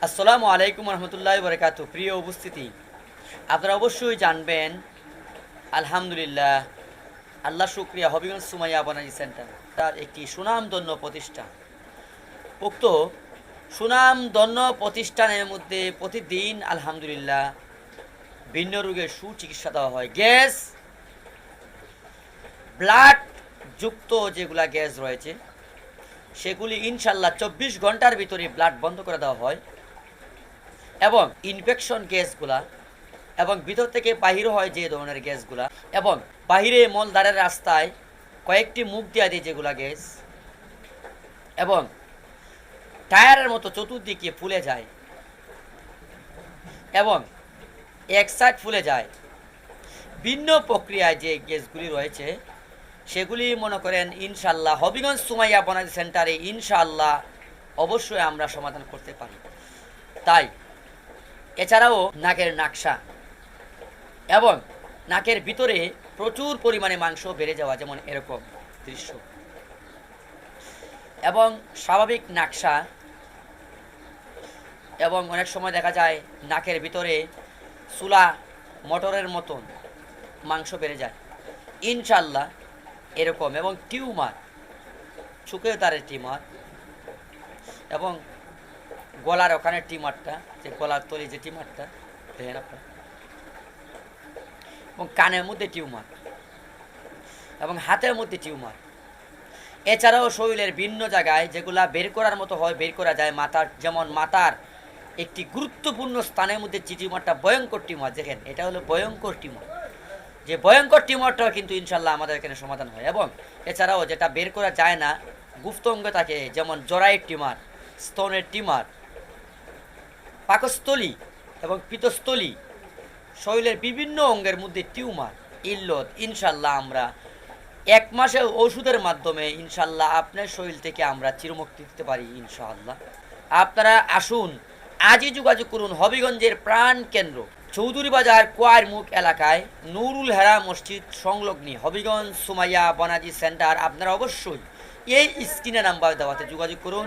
আসসালামু আলাইকুম রহমতুল্লাহ বরকাত। প্রিয় উপস্থিতি, আপনারা অবশ্যই জানবেন আলহামদুলিল্লাহ, আল্লাহ শুক্রিয়া, হবিগঞ্জ সুমাইয়া বনানী সেন্টার তার একটি সুনামধন্য প্রতিষ্ঠান। উক্ত সুনামধন্য প্রতিষ্ঠানের মধ্যে প্রতিদিন আলহামদুলিল্লাহ ভিন্ন রোগের সুচিকিৎসা দেওয়া হয়। গ্যাস, ব্লাড যুক্ত যেগুলা গ্যাস রয়েছে সেগুলি ইনশাল্লাহ 24 ঘন্টার ভিতরে ব্লাড বন্ধ করে দেওয়া হয় এবং ইনফেকশন গ্যাসগুলা এবং ভিতর থেকে বাহির হয় যে ধরনের গ্যাসগুলা এবং বাহিরে মলদ্বারের রাস্তায় কয়েকটি মুখ দেওয়া দিয়ে যেগুলা গ্যাস এবং টায়ারের মতো চতুর্দিকে ফুলে যায় এবং এক সাইড ফুলে যায়, ভিন্ন প্রক্রিয়ায় যে গ্যাসগুলি রয়েছে সেগুলি মনে করেন ইনশাল্লাহ হবিগঞ্জ সুমাইয়া বনানী সেন্টারে ইনশাল্লাহ অবশ্যই আমরা সমাধান করতে পারি। তাই এছাড়াও নাকের নাকশা এবং নাকের ভিতরে প্রচুর পরিমাণে মাংস বেড়ে যাওয়া, যেমন এরকম দৃশ্য, এবং স্বাভাবিক নাকশা এবং অনেক সময় দেখা যায় নাকের ভিতরে চুলা মোটরের মতন মাংস বেড়ে যায় ইনশাল্লাহ এরকম, এবং টিউমার, চোখের তারের টিউমার এবং গলার ওখানে টিউমারটা, যে গলার তলি যে টিউমারটা দেখেন আপনার, এবং কানের মধ্যে টিউমার এবং হাতের মধ্যে টিউমার। এছাড়াও শরীরের ভিন্ন জায়গায় যেগুলা বের করার মতো হয় বের করা যায়, মাথার, যেমন মাথার একটি গুরুত্বপূর্ণ স্থানের মধ্যে যে টিউমারটা ভয়ঙ্কর টিউমার, দেখেন এটা হলো ভয়ঙ্কর টিউমার, যে ভয়ঙ্কর টিউমারটাও কিন্তু ইনশাল্লাহ আমাদের এখানে সমাধান হয়। এবং এছাড়াও যেটা বের করা যায় না গুপ্ত অঙ্গ থাকে, যেমন জরায়ুর টিউমার, স্তনের টিউমার, পাকস্থলী এবং পিত্তস্থলী, শরীরের বিভিন্ন অঙ্গের মধ্যে টিউমার, ইল্লত, ইনশাল্লাহ আমরা 1 মাসের ওষুধের মাধ্যমে ইনশাল্লাহ আপনার শরীর থেকে আমরা চিরমুক্তি দিতে পারি ইনশাআল্লাহ। আপনারা আসুন, আজই যোগাযোগ করুন হবিগঞ্জের প্রাণ কেন্দ্র চৌধুরী বাজার কোয়ার মুখ এলাকায় নুরুল হেরা মসজিদ সংলগ্নে হবিগঞ্জ সুমাইয়া বনানী সেন্টার। আপনারা অবশ্যই এই স্ক্রিনে নাম্বার দেওয়াতে যোগাযোগ করুন।